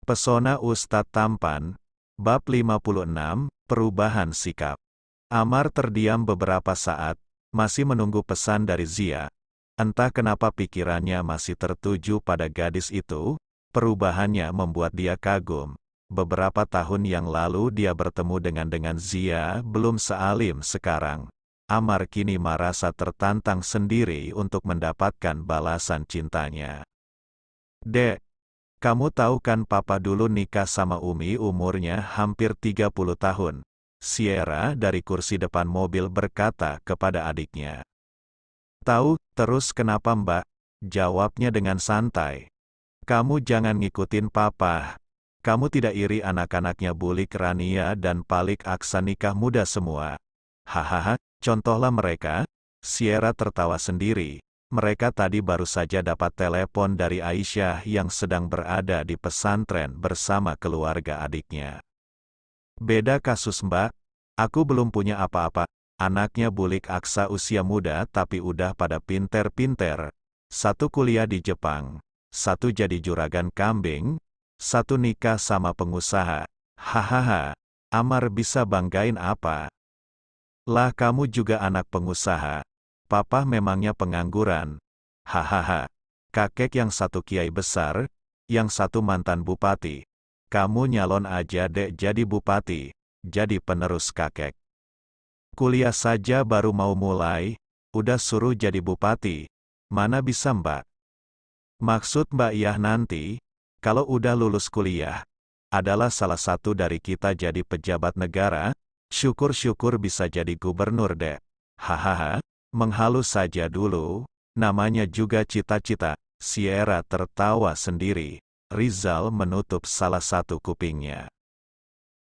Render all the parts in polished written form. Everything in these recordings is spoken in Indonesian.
Pesona Ustadz Tampan, Bab 56, Perubahan Sikap. Amar terdiam beberapa saat, masih menunggu pesan dari Zia. Entah kenapa pikirannya masih tertuju pada gadis itu, perubahannya membuat dia kagum. Beberapa tahun yang lalu dia bertemu dengan Zia, belum sealim sekarang. Amar kini merasa tertantang sendiri untuk mendapatkan balasan cintanya. Dek, kamu tahu kan papa dulu nikah sama Umi umurnya hampir 30 tahun. Sierra dari kursi depan mobil berkata kepada adiknya. Tahu, terus kenapa mbak? Jawabnya dengan santai. Kamu jangan ngikutin papa. Kamu tidak iri anak-anaknya Bulik Rania dan Palik Aksa nikah muda semua. Hahaha, contohlah mereka. Sierra tertawa sendiri. Mereka tadi baru saja dapat telepon dari Aisyah yang sedang berada di pesantren bersama keluarga adiknya. Beda kasus mbak, aku belum punya apa-apa. Anaknya Bulik Aksa usia muda tapi udah pada pinter-pinter. Satu kuliah di Jepang, satu jadi juragan kambing, satu nikah sama pengusaha. Hahaha, Amar bisa banggain apa? Lah kamu juga anak pengusaha. Papa memangnya pengangguran. Hahaha. Kakek yang satu kiai besar, yang satu mantan bupati. Kamu nyalon aja dek jadi bupati, jadi penerus kakek. Kuliah saja baru mau mulai, udah suruh jadi bupati. Mana bisa mbak? Maksud mbak Yah nanti, kalau udah lulus kuliah, adalah salah satu dari kita jadi pejabat negara, syukur-syukur bisa jadi gubernur dek. Hahaha. Menghalus saja dulu, namanya juga cita-cita. Sierra tertawa sendiri. Rizal menutup salah satu kupingnya.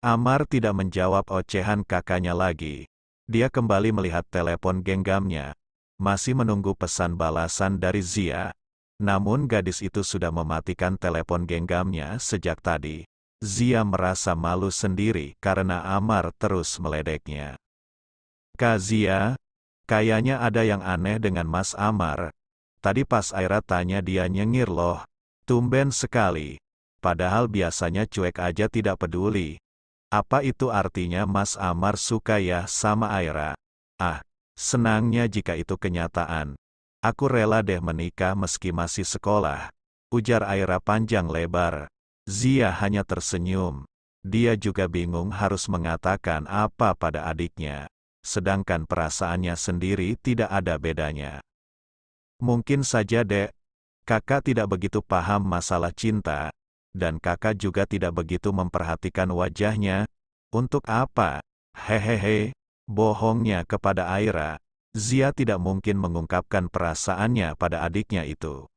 Amar tidak menjawab ocehan kakaknya lagi. Dia kembali melihat telepon genggamnya. Masih menunggu pesan balasan dari Zia. Namun gadis itu sudah mematikan telepon genggamnya sejak tadi. Zia merasa malu sendiri karena Amar terus meledeknya. Kak Zia, kayaknya ada yang aneh dengan Mas Amar. Tadi pas Aira tanya dia nyengir loh. Tumben sekali. Padahal biasanya cuek aja tidak peduli. Apa itu artinya Mas Amar suka ya sama Aira? Ah, senangnya jika itu kenyataan. Aku rela deh menikah meski masih sekolah. Ujar Aira panjang lebar. Zia hanya tersenyum. Dia juga bingung harus mengatakan apa pada adiknya. Sedangkan perasaannya sendiri tidak ada bedanya. Mungkin saja dek, kakak tidak begitu paham masalah cinta, dan kakak juga tidak begitu memperhatikan wajahnya. Untuk apa? Hehehe, bohongnya kepada Aira. Zia tidak mungkin mengungkapkan perasaannya pada adiknya itu.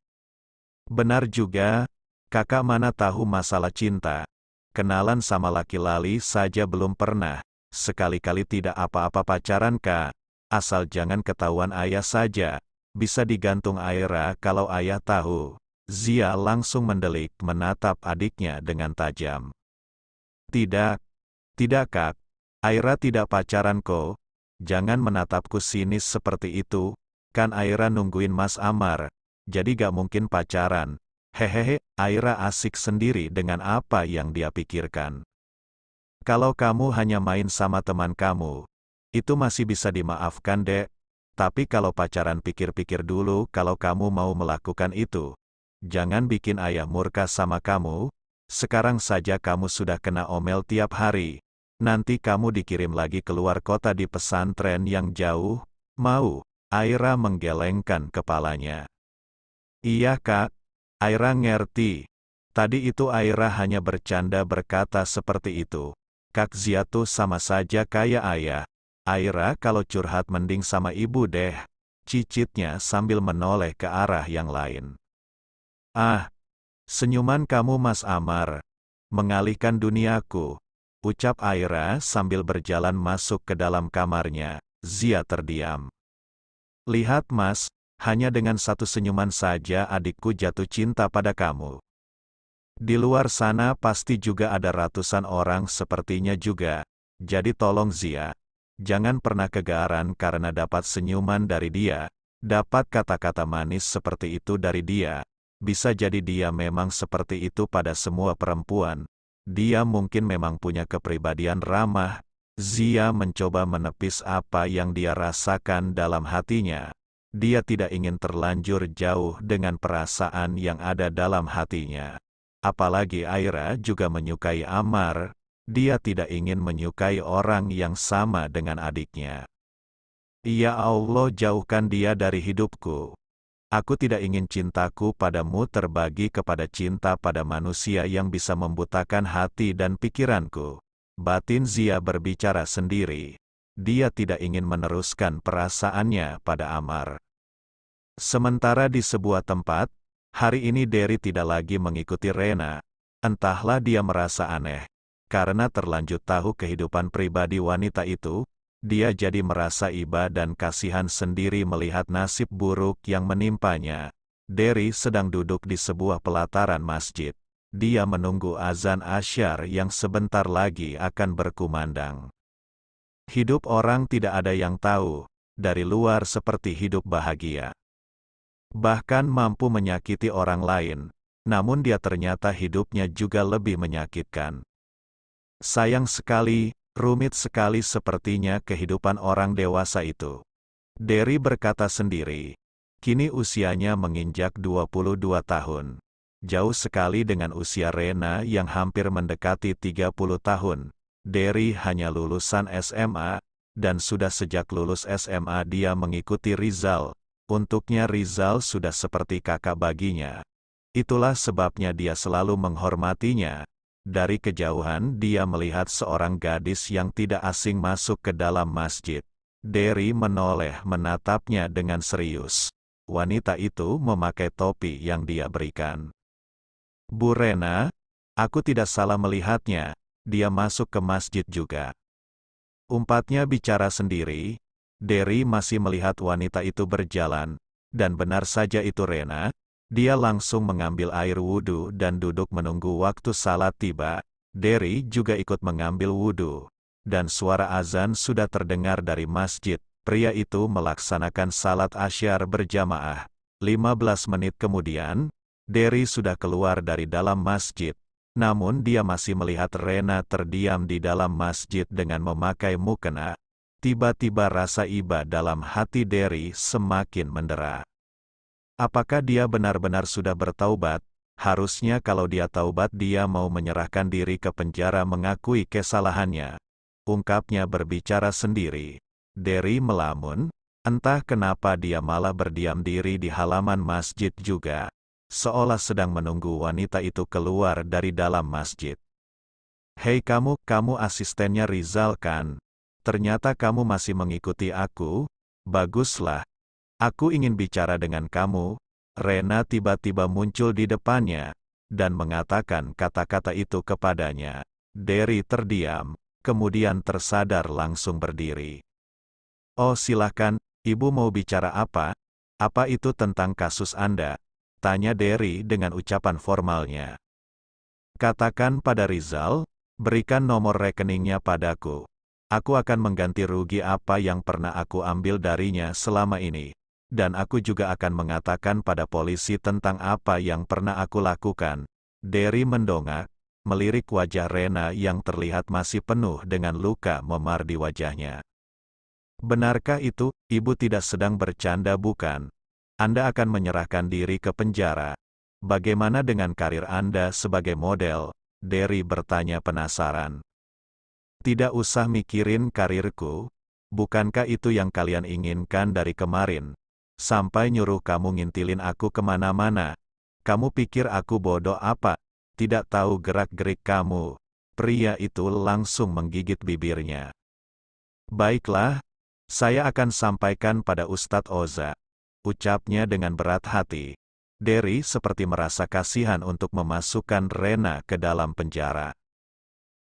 Benar juga, kakak mana tahu masalah cinta. Kenalan sama laki-laki saja belum pernah. Sekali-kali tidak apa-apa pacaran kak, asal jangan ketahuan ayah saja. Bisa digantung Aira kalau ayah tahu. Zia langsung mendelik menatap adiknya dengan tajam. Tidak, tidak kak, Aira tidak pacaran kok. Jangan menatapku sinis seperti itu, kan Aira nungguin Mas Amar, jadi gak mungkin pacaran. Hehehe, Aira asik sendiri dengan apa yang dia pikirkan. Kalau kamu hanya main sama teman kamu, itu masih bisa dimaafkan dek. Tapi kalau pacaran pikir-pikir dulu kalau kamu mau melakukan itu. Jangan bikin ayah murka sama kamu. Sekarang saja kamu sudah kena omel tiap hari. Nanti kamu dikirim lagi keluar kota di pesantren yang jauh. Mau? Aira menggelengkan kepalanya. Iya kak, Aira ngerti. Tadi itu Aira hanya bercanda berkata seperti itu. Kak Zia tuh sama saja kayak ayah. Aira kalau curhat mending sama ibu deh. Cicitnya sambil menoleh ke arah yang lain. Ah, senyuman kamu Mas Amar. Mengalihkan duniaku. Ucap Aira sambil berjalan masuk ke dalam kamarnya. Zia terdiam. Lihat Mas, hanya dengan satu senyuman saja adikku jatuh cinta pada kamu. Di luar sana pasti juga ada ratusan orang sepertinya juga. Jadi tolong Zia, jangan pernah kegeeran karena dapat senyuman dari dia, dapat kata-kata manis seperti itu dari dia. Bisa jadi dia memang seperti itu pada semua perempuan. Dia mungkin memang punya kepribadian ramah. Zia mencoba menepis apa yang dia rasakan dalam hatinya. Dia tidak ingin terlanjur jauh dengan perasaan yang ada dalam hatinya. Apalagi Aira juga menyukai Amar. Dia tidak ingin menyukai orang yang sama dengan adiknya. Ya Allah, jauhkan dia dari hidupku. Aku tidak ingin cintaku padamu terbagi kepada cinta pada manusia yang bisa membutakan hati dan pikiranku. Batin Zia berbicara sendiri. Dia tidak ingin meneruskan perasaannya pada Amar. Sementara di sebuah tempat, hari ini Derry tidak lagi mengikuti Rena. Entahlah dia merasa aneh. Karena terlanjur tahu kehidupan pribadi wanita itu, dia jadi merasa iba dan kasihan sendiri melihat nasib buruk yang menimpanya. Derry sedang duduk di sebuah pelataran masjid. Dia menunggu azan asyar yang sebentar lagi akan berkumandang. Hidup orang tidak ada yang tahu, dari luar seperti hidup bahagia. Bahkan mampu menyakiti orang lain, namun dia ternyata hidupnya juga lebih menyakitkan. Sayang sekali, rumit sekali sepertinya kehidupan orang dewasa itu. Derry berkata sendiri, kini usianya menginjak 22 tahun. Jauh sekali dengan usia Rena yang hampir mendekati 30 tahun. Derry hanya lulusan SMA, dan sudah sejak lulus SMA dia mengikuti Rizal. Untuknya Rizal sudah seperti kakak baginya. Itulah sebabnya dia selalu menghormatinya. Dari kejauhan dia melihat seorang gadis yang tidak asing masuk ke dalam masjid. Derry menoleh menatapnya dengan serius. Wanita itu memakai topi yang dia berikan. Bu Rena, aku tidak salah melihatnya, dia masuk ke masjid juga. Umpatnya bicara sendiri, Derry masih melihat wanita itu berjalan, dan benar saja itu Rena. Dia langsung mengambil air wudhu dan duduk menunggu waktu salat tiba. Derry juga ikut mengambil wudhu. Dan suara azan sudah terdengar dari masjid. Pria itu melaksanakan salat asyar berjamaah. 15 menit kemudian, Derry sudah keluar dari dalam masjid. Namun dia masih melihat Rena terdiam di dalam masjid dengan memakai mukena. Tiba-tiba rasa iba dalam hati Derry semakin mendera. Apakah dia benar-benar sudah bertaubat? Harusnya kalau dia taubat dia mau menyerahkan diri ke penjara mengakui kesalahannya. Ungkapnya berbicara sendiri. Derry melamun, entah kenapa dia malah berdiam diri di halaman masjid juga. Seolah sedang menunggu wanita itu keluar dari dalam masjid. Hei kamu asistennya Rizal kan? Ternyata kamu masih mengikuti aku? Baguslah. Aku ingin bicara dengan kamu. Rena tiba-tiba muncul di depannya, dan mengatakan kata-kata itu kepadanya. Derry terdiam, kemudian tersadar langsung berdiri. Oh silahkan, ibu mau bicara apa? Apa itu tentang kasus Anda? Tanya Derry dengan ucapan formalnya. Katakan pada Rizal, berikan nomor rekeningnya padaku. Aku akan mengganti rugi apa yang pernah aku ambil darinya selama ini. Dan aku juga akan mengatakan pada polisi tentang apa yang pernah aku lakukan. Derry mendongak, melirik wajah Rena yang terlihat masih penuh dengan luka memar di wajahnya. Benarkah itu, ibu tidak sedang bercanda bukan? Anda akan menyerahkan diri ke penjara. Bagaimana dengan karir Anda sebagai model? Derry bertanya penasaran. Tidak usah mikirin karirku. Bukankah itu yang kalian inginkan dari kemarin? Sampai nyuruh kamu ngintilin aku kemana-mana. Kamu pikir aku bodoh apa? Tidak tahu gerak-gerik kamu. Pria itu langsung menggigit bibirnya. Baiklah, saya akan sampaikan pada Ustadz Oza. Ucapnya dengan berat hati. Derry seperti merasa kasihan untuk memasukkan Rena ke dalam penjara.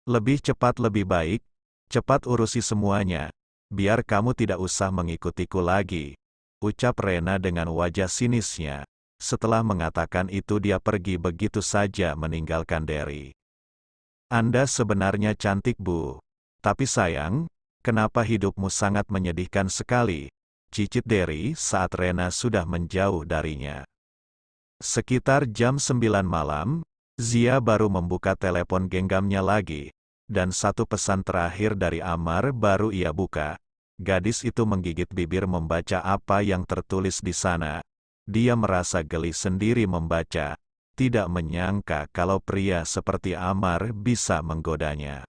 Lebih cepat lebih baik, cepat urusi semuanya. Biar kamu tidak usah mengikutiku lagi. Ucap Rena dengan wajah sinisnya. Setelah mengatakan itu dia pergi begitu saja meninggalkan Derry. Anda sebenarnya cantik Bu. Tapi sayang, kenapa hidupmu sangat menyedihkan sekali? Cicit Derry saat Rena sudah menjauh darinya. Sekitar jam 9 malam, Zia baru membuka telepon genggamnya lagi, dan satu pesan terakhir dari Amar baru ia buka. Gadis itu menggigit bibir membaca apa yang tertulis di sana. Dia merasa geli sendiri membaca, tidak menyangka kalau pria seperti Amar bisa menggodanya.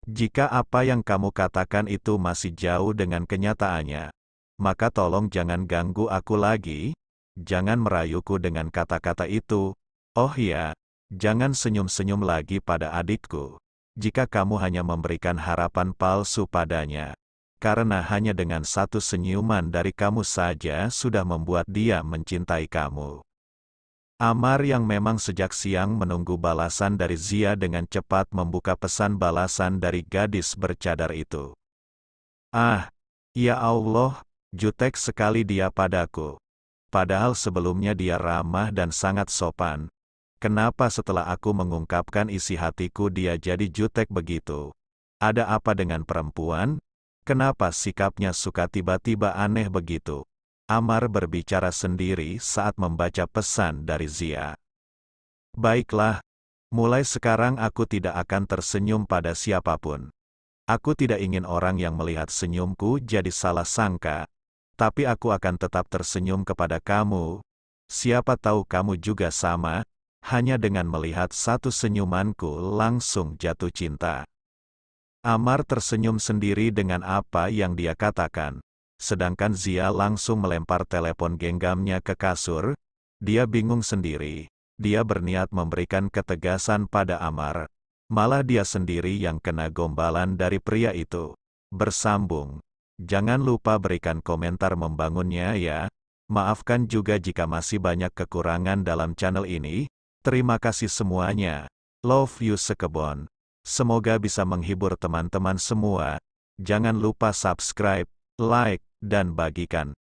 Jika apa yang kamu katakan itu masih jauh dengan kenyataannya, maka tolong jangan ganggu aku lagi, jangan merayuku dengan kata-kata itu. Oh ya, jangan senyum-senyum lagi pada adikku. Jika kamu hanya memberikan harapan palsu padanya, karena hanya dengan satu senyuman dari kamu saja sudah membuat dia mencintai kamu. Amar yang memang sejak siang menunggu balasan dari Zia dengan cepat membuka pesan balasan dari gadis bercadar itu. Ah, ya Allah, jutek sekali dia padaku. Padahal sebelumnya dia ramah dan sangat sopan. Kenapa setelah aku mengungkapkan isi hatiku dia jadi jutek begitu? Ada apa dengan perempuan? Kenapa sikapnya suka tiba-tiba aneh begitu? Amar berbicara sendiri saat membaca pesan dari Zia. Baiklah, mulai sekarang aku tidak akan tersenyum pada siapapun. Aku tidak ingin orang yang melihat senyumku jadi salah sangka, tapi aku akan tetap tersenyum kepada kamu. Siapa tahu kamu juga sama, hanya dengan melihat satu senyumanku langsung jatuh cinta. Amar tersenyum sendiri dengan apa yang dia katakan. Sedangkan Zia langsung melempar telepon genggamnya ke kasur. Dia bingung sendiri. Dia berniat memberikan ketegasan pada Amar. Malah dia sendiri yang kena gombalan dari pria itu. Bersambung. Jangan lupa berikan komentar membangunnya ya. Maafkan juga jika masih banyak kekurangan dalam channel ini. Terima kasih semuanya. Love you sekebon. Semoga bisa menghibur teman-teman semua. Jangan lupa subscribe, like, dan bagikan.